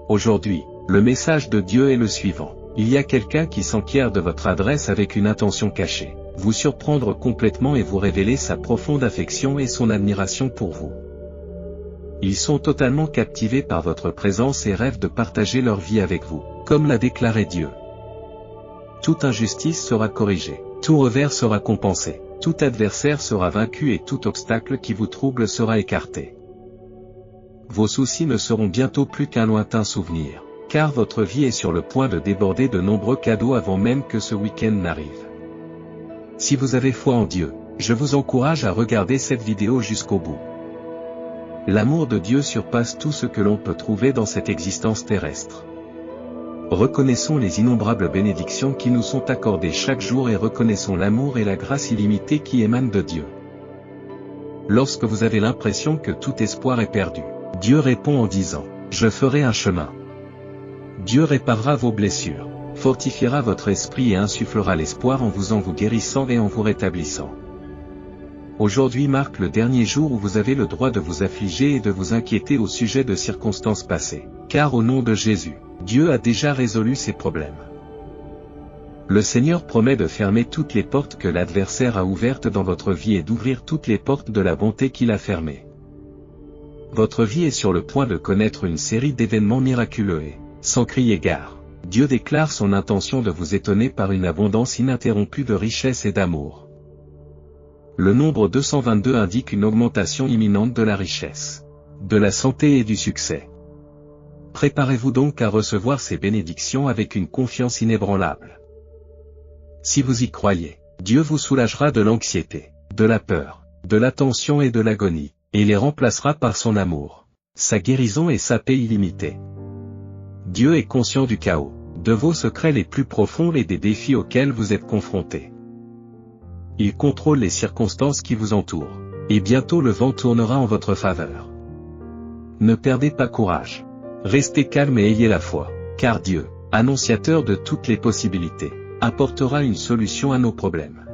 Aujourd'hui, le message de Dieu est le suivant. Il y a quelqu'un qui s'enquiert de votre adresse avec une intention cachée, vous surprendre complètement et vous révéler sa profonde affection et son admiration pour vous. Ils sont totalement captivés par votre présence et rêvent de partager leur vie avec vous, comme l'a déclaré Dieu. Toute injustice sera corrigée, tout revers sera compensé, tout adversaire sera vaincu et tout obstacle qui vous trouble sera écarté. Vos soucis ne seront bientôt plus qu'un lointain souvenir, car votre vie est sur le point de déborder de nombreux cadeaux avant même que ce week-end n'arrive. Si vous avez foi en Dieu, je vous encourage à regarder cette vidéo jusqu'au bout. L'amour de Dieu surpasse tout ce que l'on peut trouver dans cette existence terrestre. Reconnaissons les innombrables bénédictions qui nous sont accordées chaque jour et reconnaissons l'amour et la grâce illimitée qui émanent de Dieu. Lorsque vous avez l'impression que tout espoir est perdu, Dieu répond en disant « Je ferai un chemin ». Dieu réparera vos blessures, fortifiera votre esprit et insufflera l'espoir en vous guérissant et en vous rétablissant. Aujourd'hui marque le dernier jour où vous avez le droit de vous affliger et de vous inquiéter au sujet de circonstances passées, car au nom de Jésus, Dieu a déjà résolu ces problèmes. Le Seigneur promet de fermer toutes les portes que l'adversaire a ouvertes dans votre vie et d'ouvrir toutes les portes de la bonté qu'il a fermées. Votre vie est sur le point de connaître une série d'événements miraculeux et, sans crier gare, Dieu déclare son intention de vous étonner par une abondance ininterrompue de richesse et d'amour. Le nombre 222 indique une augmentation imminente de la richesse, de la santé et du succès. Préparez-vous donc à recevoir ces bénédictions avec une confiance inébranlable. Si vous y croyez, Dieu vous soulagera de l'anxiété, de la peur, de la tension et de l'agonie, et les remplacera par son amour, sa guérison et sa paix illimitée. Dieu est conscient du chaos, de vos secrets les plus profonds et des défis auxquels vous êtes confrontés. Il contrôle les circonstances qui vous entourent, et bientôt le vent tournera en votre faveur. Ne perdez pas courage. Restez calme et ayez la foi, car Dieu, annonciateur de toutes les possibilités, apportera une solution à nos problèmes.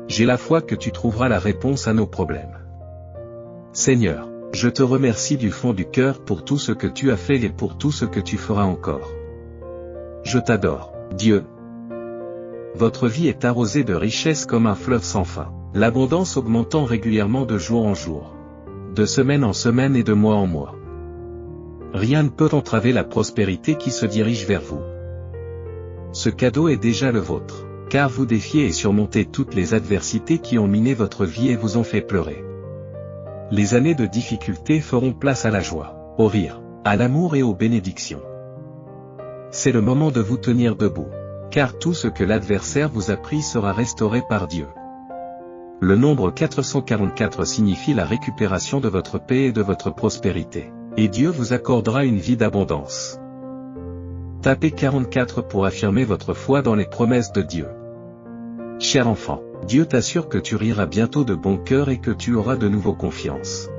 J'ai la foi que tu trouveras la réponse à nos problèmes. Seigneur, je te remercie du fond du cœur pour tout ce que tu as fait et pour tout ce que tu feras encore. Je t'adore, Dieu. Votre vie est arrosée de richesses comme un fleuve sans fin, l'abondance augmentant régulièrement de jour en jour, de semaine en semaine et de mois en mois. Rien ne peut entraver la prospérité qui se dirige vers vous. Ce cadeau est déjà le vôtre, car vous défiez et surmontez toutes les adversités qui ont miné votre vie et vous ont fait pleurer. Les années de difficulté feront place à la joie, au rire, à l'amour et aux bénédictions. C'est le moment de vous tenir debout, car tout ce que l'adversaire vous a pris sera restauré par Dieu. Le nombre 444 signifie la récupération de votre paix et de votre prospérité, et Dieu vous accordera une vie d'abondance. Tapez 44 pour affirmer votre foi dans les promesses de Dieu. Cher enfant, Dieu t'assure que tu riras bientôt de bon cœur et que tu auras de nouveau confiance.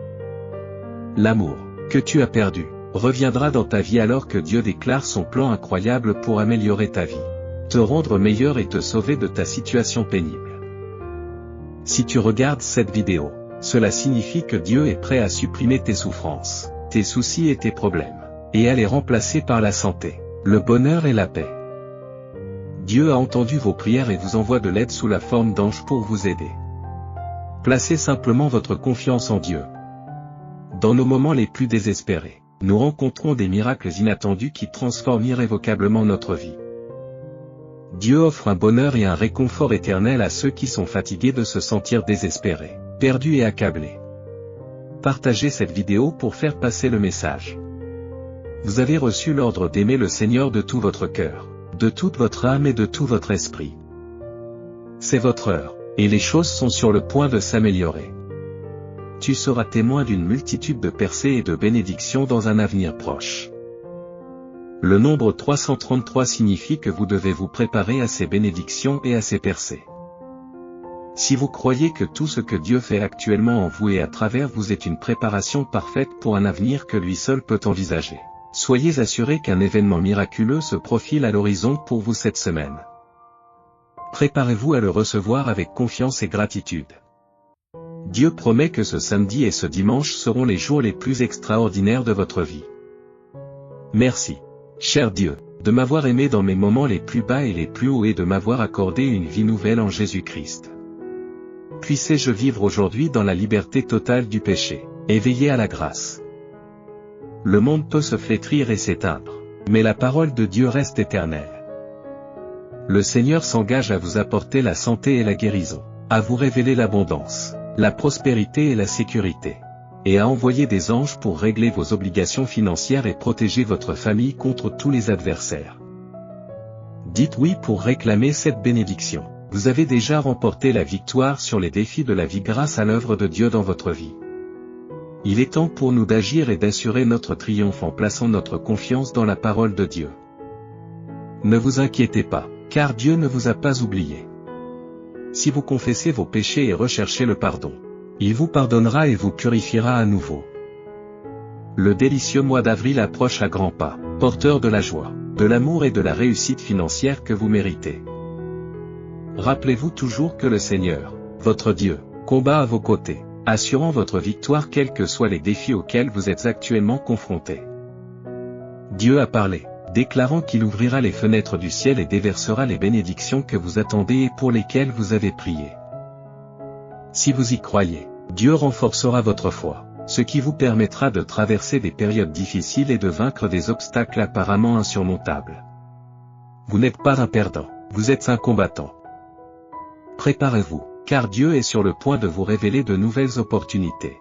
L'amour, que tu as perdu, reviendra dans ta vie alors que Dieu déclare son plan incroyable pour améliorer ta vie, te rendre meilleur et te sauver de ta situation pénible. Si tu regardes cette vidéo, cela signifie que Dieu est prêt à supprimer tes souffrances, tes soucis et tes problèmes, et à les remplacer par la santé, le bonheur et la paix. Dieu a entendu vos prières et vous envoie de l'aide sous la forme d'anges pour vous aider. Placez simplement votre confiance en Dieu. Dans nos moments les plus désespérés, nous rencontrons des miracles inattendus qui transforment irrévocablement notre vie. Dieu offre un bonheur et un réconfort éternel à ceux qui sont fatigués de se sentir désespérés, perdus et accablés. Partagez cette vidéo pour faire passer le message. Vous avez reçu l'ordre d'aimer le Seigneur de tout votre cœur, de toute votre âme et de tout votre esprit. C'est votre heure, et les choses sont sur le point de s'améliorer. Tu seras témoin d'une multitude de percées et de bénédictions dans un avenir proche. Le nombre 333 signifie que vous devez vous préparer à ces bénédictions et à ces percées. Si vous croyez que tout ce que Dieu fait actuellement en vous et à travers vous est une préparation parfaite pour un avenir que lui seul peut envisager, soyez assurés qu'un événement miraculeux se profile à l'horizon pour vous cette semaine. Préparez-vous à le recevoir avec confiance et gratitude. Dieu promet que ce samedi et ce dimanche seront les jours les plus extraordinaires de votre vie. Merci, cher Dieu, de m'avoir aimé dans mes moments les plus bas et les plus hauts et de m'avoir accordé une vie nouvelle en Jésus-Christ. Puissé-je vivre aujourd'hui dans la liberté totale du péché, éveillé à la grâce. Le monde peut se flétrir et s'éteindre, mais la parole de Dieu reste éternelle. Le Seigneur s'engage à vous apporter la santé et la guérison, à vous révéler l'abondance, la prospérité et la sécurité, et à envoyer des anges pour régler vos obligations financières et protéger votre famille contre tous les adversaires. Dites oui pour réclamer cette bénédiction. Vous avez déjà remporté la victoire sur les défis de la vie grâce à l'œuvre de Dieu dans votre vie. Il est temps pour nous d'agir et d'assurer notre triomphe en plaçant notre confiance dans la parole de Dieu. Ne vous inquiétez pas, car Dieu ne vous a pas oublié. Si vous confessez vos péchés et recherchez le pardon, il vous pardonnera et vous purifiera à nouveau. Le délicieux mois d'avril approche à grands pas, porteur de la joie, de l'amour et de la réussite financière que vous méritez. Rappelez-vous toujours que le Seigneur, votre Dieu, combat à vos côtés, assurant votre victoire quels que soient les défis auxquels vous êtes actuellement confrontés. Dieu a parlé, déclarant qu'il ouvrira les fenêtres du ciel et déversera les bénédictions que vous attendez et pour lesquelles vous avez prié. Si vous y croyez, Dieu renforcera votre foi, ce qui vous permettra de traverser des périodes difficiles et de vaincre des obstacles apparemment insurmontables. Vous n'êtes pas un perdant, vous êtes un combattant. Préparez-vous, car Dieu est sur le point de vous révéler de nouvelles opportunités.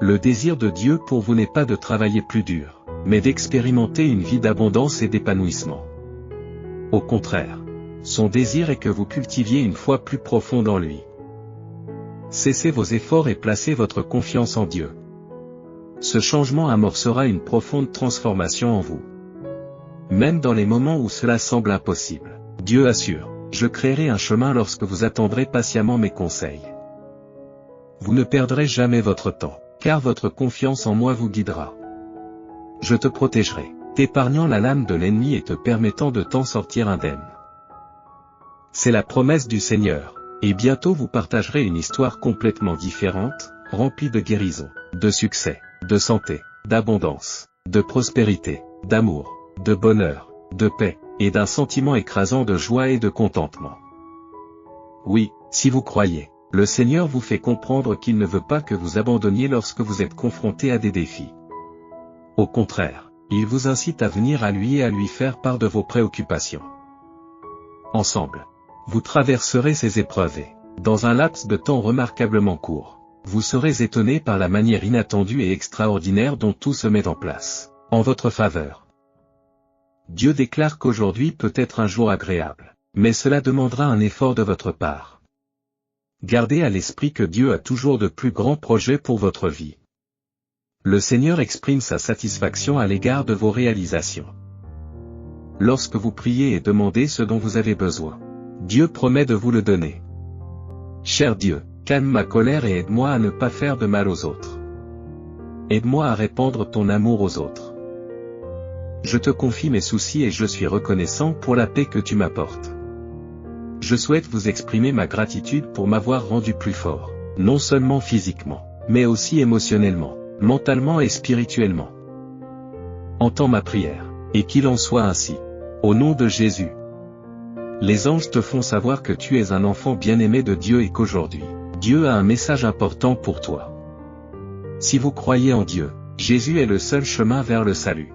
Le désir de Dieu pour vous n'est pas de travailler plus dur, mais d'expérimenter une vie d'abondance et d'épanouissement. Au contraire, son désir est que vous cultiviez une foi plus profonde en lui. Cessez vos efforts et placez votre confiance en Dieu. Ce changement amorcera une profonde transformation en vous. Même dans les moments où cela semble impossible, Dieu assure. Je créerai un chemin lorsque vous attendrez patiemment mes conseils. Vous ne perdrez jamais votre temps, car votre confiance en moi vous guidera. Je te protégerai, t'épargnant la lame de l'ennemi et te permettant de t'en sortir indemne. C'est la promesse du Seigneur, et bientôt vous partagerez une histoire complètement différente, remplie de guérison, de succès, de santé, d'abondance, de prospérité, d'amour, de bonheur, de paix, et d'un sentiment écrasant de joie et de contentement. Oui, si vous croyez, le Seigneur vous fait comprendre qu'il ne veut pas que vous abandonniez lorsque vous êtes confronté à des défis. Au contraire, il vous incite à venir à lui et à lui faire part de vos préoccupations. Ensemble, vous traverserez ces épreuves et, dans un laps de temps remarquablement court, vous serez étonné par la manière inattendue et extraordinaire dont tout se met en place, en votre faveur. Dieu déclare qu'aujourd'hui peut être un jour agréable, mais cela demandera un effort de votre part. Gardez à l'esprit que Dieu a toujours de plus grands projets pour votre vie. Le Seigneur exprime sa satisfaction à l'égard de vos réalisations. Lorsque vous priez et demandez ce dont vous avez besoin, Dieu promet de vous le donner. Cher Dieu, calme ma colère et aide-moi à ne pas faire de mal aux autres. Aide-moi à répandre ton amour aux autres. Je te confie mes soucis et je suis reconnaissant pour la paix que tu m'apportes. Je souhaite vous exprimer ma gratitude pour m'avoir rendu plus fort, non seulement physiquement, mais aussi émotionnellement, mentalement et spirituellement. Entends ma prière, et qu'il en soit ainsi. Au nom de Jésus. Les anges te font savoir que tu es un enfant bien-aimé de Dieu et qu'aujourd'hui, Dieu a un message important pour toi. Si vous croyez en Dieu, Jésus est le seul chemin vers le salut.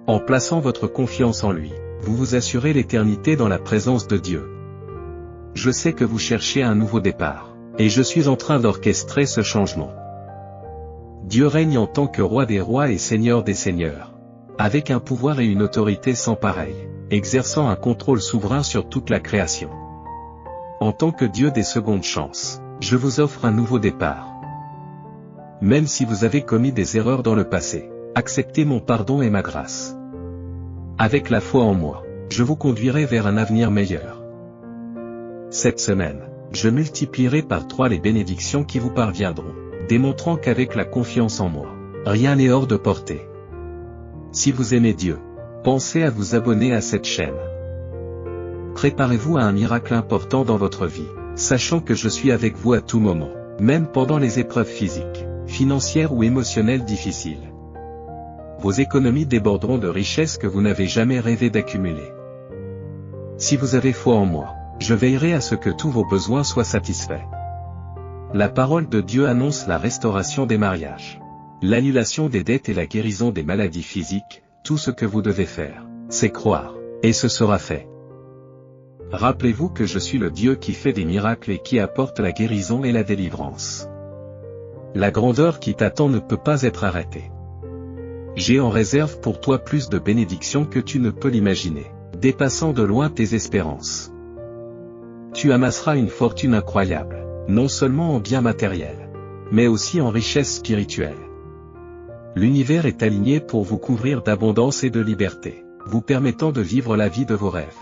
En plaçant votre confiance en lui, vous vous assurez l'éternité dans la présence de Dieu. Je sais que vous cherchez un nouveau départ, et je suis en train d'orchestrer ce changement. Dieu règne en tant que roi des rois et seigneur des seigneurs, avec un pouvoir et une autorité sans pareil, exerçant un contrôle souverain sur toute la création. En tant que Dieu des secondes chances, je vous offre un nouveau départ. Même si vous avez commis des erreurs dans le passé, acceptez mon pardon et ma grâce. Avec la foi en moi, je vous conduirai vers un avenir meilleur. Cette semaine, je multiplierai par 3 les bénédictions qui vous parviendront, démontrant qu'avec la confiance en moi, rien n'est hors de portée. Si vous aimez Dieu, pensez à vous abonner à cette chaîne. Préparez-vous à un miracle important dans votre vie, sachant que je suis avec vous à tout moment, même pendant les épreuves physiques, financières ou émotionnelles difficiles. vos économies déborderont de richesses que vous n'avez jamais rêvé d'accumuler. Si vous avez foi en moi, je veillerai à ce que tous vos besoins soient satisfaits. La parole de Dieu annonce la restauration des mariages, l'annulation des dettes et la guérison des maladies physiques. Tout ce que vous devez faire, c'est croire, et ce sera fait. Rappelez-vous que je suis le Dieu qui fait des miracles et qui apporte la guérison et la délivrance. La grandeur qui t'attend ne peut pas être arrêtée. J'ai en réserve pour toi plus de bénédictions que tu ne peux l'imaginer, dépassant de loin tes espérances. Tu amasseras une fortune incroyable, non seulement en biens matériels, mais aussi en richesses spirituelles. L'univers est aligné pour vous couvrir d'abondance et de liberté, vous permettant de vivre la vie de vos rêves.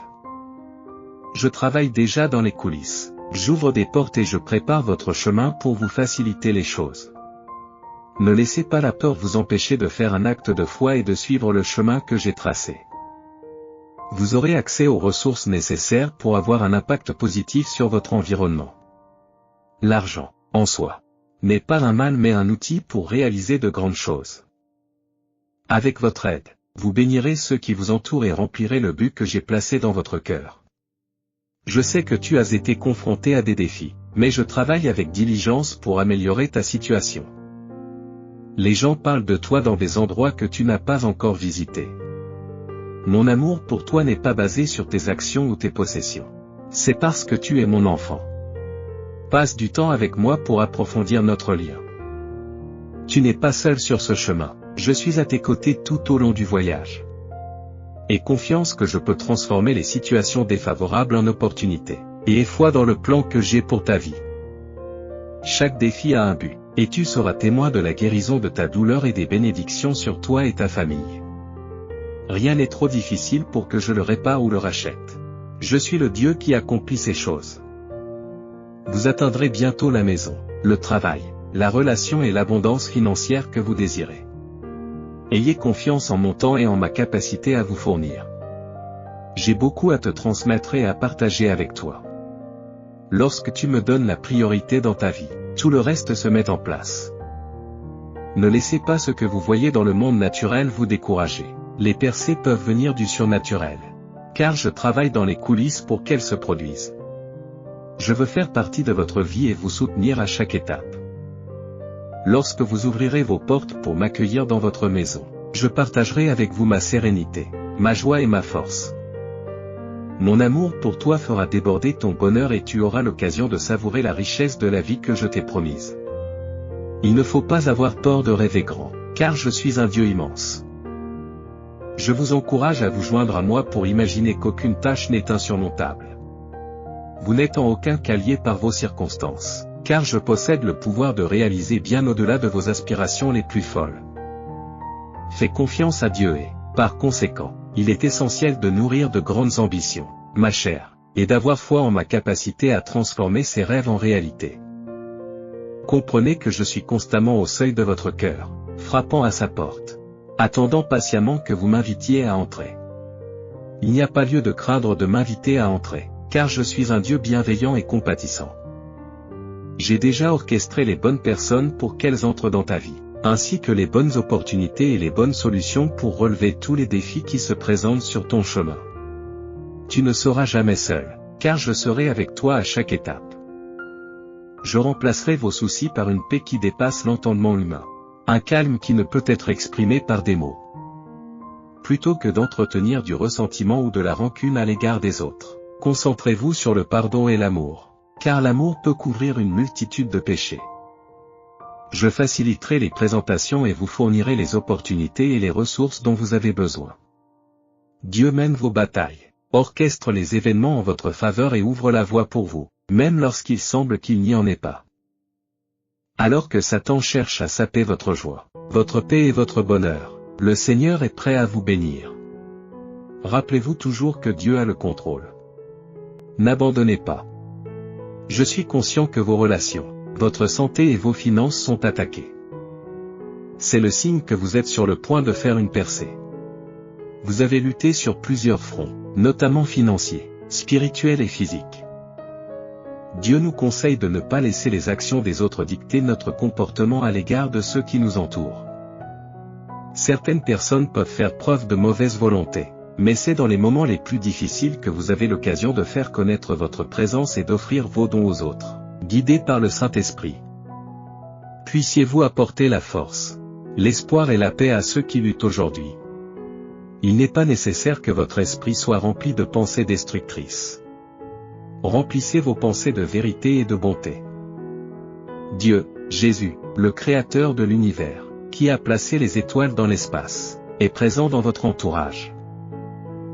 Je travaille déjà dans les coulisses, j'ouvre des portes et je prépare votre chemin pour vous faciliter les choses. Ne laissez pas la peur vous empêcher de faire un acte de foi et de suivre le chemin que j'ai tracé. Vous aurez accès aux ressources nécessaires pour avoir un impact positif sur votre environnement. L'argent, en soi, n'est pas un mal mais un outil pour réaliser de grandes choses. Avec votre aide, vous bénirez ceux qui vous entourent et remplirez le but que j'ai placé dans votre cœur. Je sais que tu as été confronté à des défis, mais je travaille avec diligence pour améliorer ta situation. Les gens parlent de toi dans des endroits que tu n'as pas encore visités. Mon amour pour toi n'est pas basé sur tes actions ou tes possessions. C'est parce que tu es mon enfant. Passe du temps avec moi pour approfondir notre lien. Tu n'es pas seul sur ce chemin, je suis à tes côtés tout au long du voyage. Aie confiance que je peux transformer les situations défavorables en opportunités, et aie foi dans le plan que j'ai pour ta vie. Chaque défi a un but, et tu seras témoin de la guérison de ta douleur et des bénédictions sur toi et ta famille. Rien n'est trop difficile pour que je le répare ou le rachète. Je suis le Dieu qui accomplit ces choses. Vous atteindrez bientôt la maison, le travail, la relation et l'abondance financière que vous désirez. Ayez confiance en mon temps et en ma capacité à vous fournir. J'ai beaucoup à te transmettre et à partager avec toi. Lorsque tu me donnes la priorité dans ta vie, tout le reste se met en place. Ne laissez pas ce que vous voyez dans le monde naturel vous décourager. Les percées peuvent venir du surnaturel. Car je travaille dans les coulisses pour qu'elles se produisent. Je veux faire partie de votre vie et vous soutenir à chaque étape. Lorsque vous ouvrirez vos portes pour m'accueillir dans votre maison, je partagerai avec vous ma sérénité, ma joie et ma force. Mon amour pour toi fera déborder ton bonheur et tu auras l'occasion de savourer la richesse de la vie que je t'ai promise. Il ne faut pas avoir peur de rêver grand, car je suis un Dieu immense. Je vous encourage à vous joindre à moi pour imaginer qu'aucune tâche n'est insurmontable. Vous n'êtes en aucun cas lié par vos circonstances, car je possède le pouvoir de réaliser bien au-delà de vos aspirations les plus folles. Fais confiance à Dieu et, par conséquent, il est essentiel de nourrir de grandes ambitions, ma chère, et d'avoir foi en ma capacité à transformer ces rêves en réalité. Comprenez que je suis constamment au seuil de votre cœur, frappant à sa porte, attendant patiemment que vous m'invitiez à entrer. Il n'y a pas lieu de craindre de m'inviter à entrer, car je suis un Dieu bienveillant et compatissant. J'ai déjà orchestré les bonnes personnes pour qu'elles entrent dans ta vie, ainsi que les bonnes opportunités et les bonnes solutions pour relever tous les défis qui se présentent sur ton chemin. Tu ne seras jamais seul, car je serai avec toi à chaque étape. Je remplacerai vos soucis par une paix qui dépasse l'entendement humain, un calme qui ne peut être exprimé par des mots. Plutôt que d'entretenir du ressentiment ou de la rancune à l'égard des autres, concentrez-vous sur le pardon et l'amour, car l'amour peut couvrir une multitude de péchés. Je faciliterai les présentations et vous fournirai les opportunités et les ressources dont vous avez besoin. Dieu mène vos batailles, orchestre les événements en votre faveur et ouvre la voie pour vous, même lorsqu'il semble qu'il n'y en ait pas. Alors que Satan cherche à saper votre joie, votre paix et votre bonheur, le Seigneur est prêt à vous bénir. Rappelez-vous toujours que Dieu a le contrôle. N'abandonnez pas. Je suis conscient que vos relations, votre santé et vos finances sont attaquées. C'est le signe que vous êtes sur le point de faire une percée. Vous avez lutté sur plusieurs fronts, notamment financiers, spirituels et physiques. Dieu nous conseille de ne pas laisser les actions des autres dicter notre comportement à l'égard de ceux qui nous entourent. Certaines personnes peuvent faire preuve de mauvaise volonté, mais c'est dans les moments les plus difficiles que vous avez l'occasion de faire connaître votre présence et d'offrir vos dons aux autres, guidés par le Saint-Esprit. Puissiez-vous apporter la force, l'espoir et la paix à ceux qui luttent aujourd'hui. Il n'est pas nécessaire que votre esprit soit rempli de pensées destructrices. Remplissez vos pensées de vérité et de bonté. Dieu, Jésus, le Créateur de l'univers, qui a placé les étoiles dans l'espace, est présent dans votre entourage.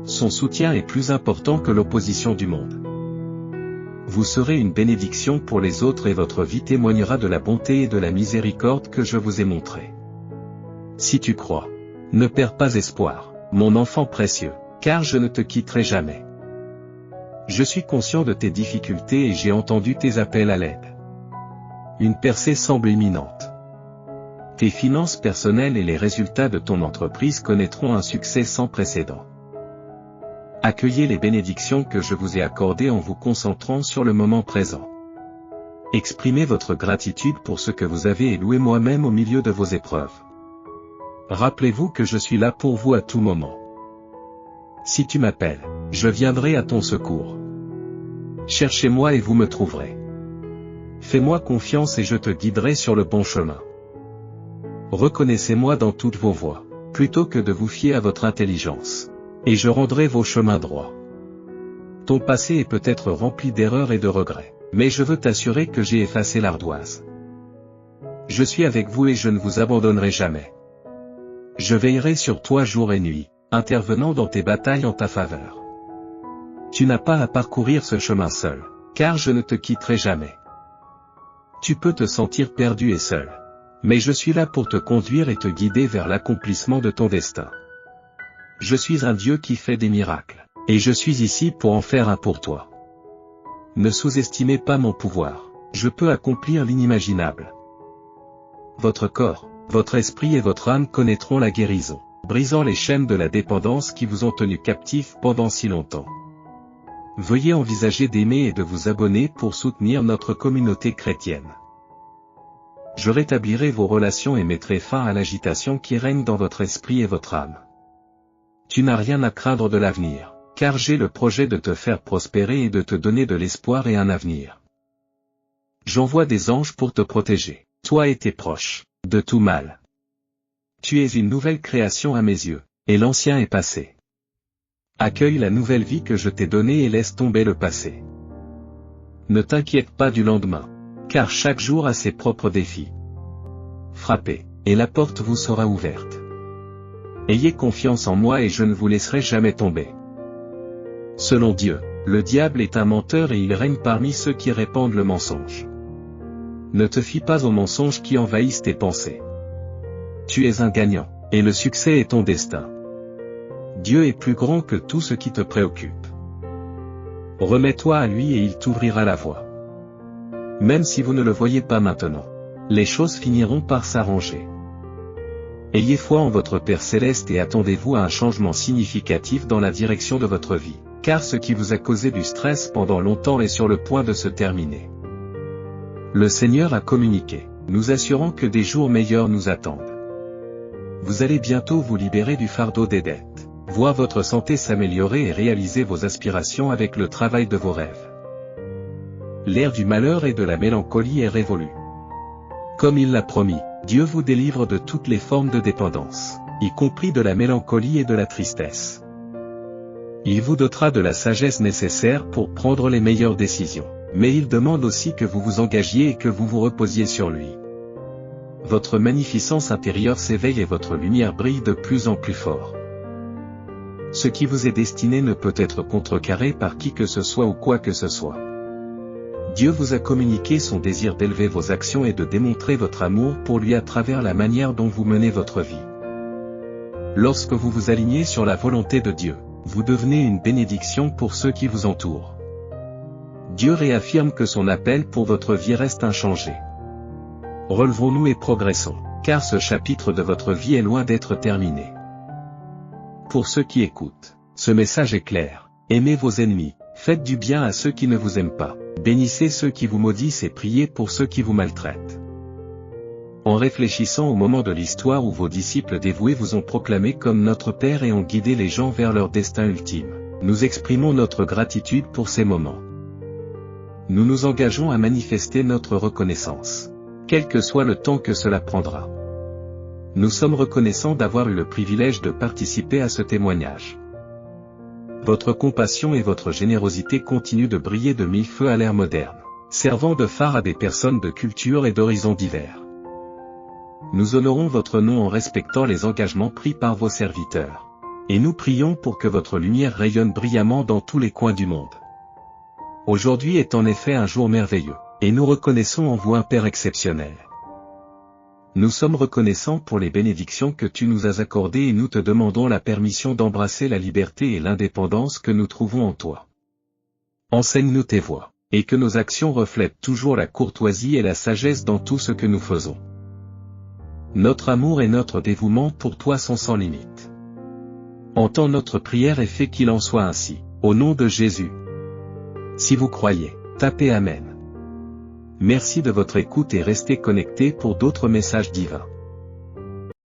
Son soutien est plus important que l'opposition du monde. Vous serez une bénédiction pour les autres et votre vie témoignera de la bonté et de la miséricorde que je vous ai montrée. Si tu crois, ne perds pas espoir, mon enfant précieux, car je ne te quitterai jamais. Je suis conscient de tes difficultés et j'ai entendu tes appels à l'aide. Une percée semble imminente. Tes finances personnelles et les résultats de ton entreprise connaîtront un succès sans précédent. Accueillez les bénédictions que je vous ai accordées en vous concentrant sur le moment présent. Exprimez votre gratitude pour ce que vous avez et louez-moi même au milieu de vos épreuves. Rappelez-vous que je suis là pour vous à tout moment. Si tu m'appelles, je viendrai à ton secours. Cherchez-moi et vous me trouverez. Fais-moi confiance et je te guiderai sur le bon chemin. Reconnaissez-moi dans toutes vos voies, plutôt que de vous fier à votre intelligence. Et je rendrai vos chemins droits. Ton passé est peut-être rempli d'erreurs et de regrets, mais je veux t'assurer que j'ai effacé l'ardoise. Je suis avec vous et je ne vous abandonnerai jamais. Je veillerai sur toi jour et nuit, intervenant dans tes batailles en ta faveur. Tu n'as pas à parcourir ce chemin seul, car je ne te quitterai jamais. Tu peux te sentir perdu et seul, mais je suis là pour te conduire et te guider vers l'accomplissement de ton destin. Je suis un Dieu qui fait des miracles, et je suis ici pour en faire un pour toi. Ne sous-estimez pas mon pouvoir, je peux accomplir l'inimaginable. Votre corps, votre esprit et votre âme connaîtront la guérison, brisant les chaînes de la dépendance qui vous ont tenu captifs pendant si longtemps. Veuillez envisager d'aimer et de vous abonner pour soutenir notre communauté chrétienne. Je rétablirai vos relations et mettrai fin à l'agitation qui règne dans votre esprit et votre âme. Tu n'as rien à craindre de l'avenir, car j'ai le projet de te faire prospérer et de te donner de l'espoir et un avenir. J'envoie des anges pour te protéger, toi et tes proches, de tout mal. Tu es une nouvelle création à mes yeux, et l'ancien est passé. Accueille la nouvelle vie que je t'ai donnée et laisse tomber le passé. Ne t'inquiète pas du lendemain, car chaque jour a ses propres défis. Frappez, et la porte vous sera ouverte. Ayez confiance en moi et je ne vous laisserai jamais tomber. Selon Dieu, le diable est un menteur et il règne parmi ceux qui répandent le mensonge. Ne te fie pas aux mensonges qui envahissent tes pensées. Tu es un gagnant, et le succès est ton destin. Dieu est plus grand que tout ce qui te préoccupe. Remets-toi à lui et il t'ouvrira la voie. Même si vous ne le voyez pas maintenant, les choses finiront par s'arranger. Ayez foi en votre Père Céleste et attendez-vous à un changement significatif dans la direction de votre vie, car ce qui vous a causé du stress pendant longtemps est sur le point de se terminer. Le Seigneur a communiqué, nous assurant que des jours meilleurs nous attendent. Vous allez bientôt vous libérer du fardeau des dettes, voir votre santé s'améliorer et réaliser vos aspirations avec le travail de vos rêves. L'ère du malheur et de la mélancolie est révolue. Comme il l'a promis, Dieu vous délivre de toutes les formes de dépendance, y compris de la mélancolie et de la tristesse. Il vous dotera de la sagesse nécessaire pour prendre les meilleures décisions, mais il demande aussi que vous vous engagiez et que vous vous reposiez sur lui. Votre magnificence intérieure s'éveille et votre lumière brille de plus en plus fort. Ce qui vous est destiné ne peut être contrecarré par qui que ce soit ou quoi que ce soit. Dieu vous a communiqué son désir d'élever vos actions et de démontrer votre amour pour lui à travers la manière dont vous menez votre vie. Lorsque vous vous alignez sur la volonté de Dieu, vous devenez une bénédiction pour ceux qui vous entourent. Dieu réaffirme que son appel pour votre vie reste inchangé. Relevons-nous et progressons, car ce chapitre de votre vie est loin d'être terminé. Pour ceux qui écoutent, ce message est clair. Aimez vos ennemis, faites du bien à ceux qui ne vous aiment pas, bénissez ceux qui vous maudissent et priez pour ceux qui vous maltraitent. En réfléchissant au moment de l'histoire où vos disciples dévoués vous ont proclamé comme notre Père et ont guidé les gens vers leur destin ultime, nous exprimons notre gratitude pour ces moments. Nous nous engageons à manifester notre reconnaissance, quel que soit le temps que cela prendra. Nous sommes reconnaissants d'avoir eu le privilège de participer à ce témoignage. Votre compassion et votre générosité continuent de briller de mille feux à l'ère moderne, servant de phare à des personnes de culture et d'horizons divers. Nous honorons votre nom en respectant les engagements pris par vos serviteurs. Et nous prions pour que votre lumière rayonne brillamment dans tous les coins du monde. Aujourd'hui est en effet un jour merveilleux, et nous reconnaissons en vous un Père exceptionnel. Nous sommes reconnaissants pour les bénédictions que tu nous as accordées et nous te demandons la permission d'embrasser la liberté et l'indépendance que nous trouvons en toi. Enseigne-nous tes voies, et que nos actions reflètent toujours la courtoisie et la sagesse dans tout ce que nous faisons. Notre amour et notre dévouement pour toi sont sans limite. Entends notre prière et fais qu'il en soit ainsi, au nom de Jésus. Si vous croyez, tapez Amen. Merci de votre écoute et restez connectés pour d'autres messages divins.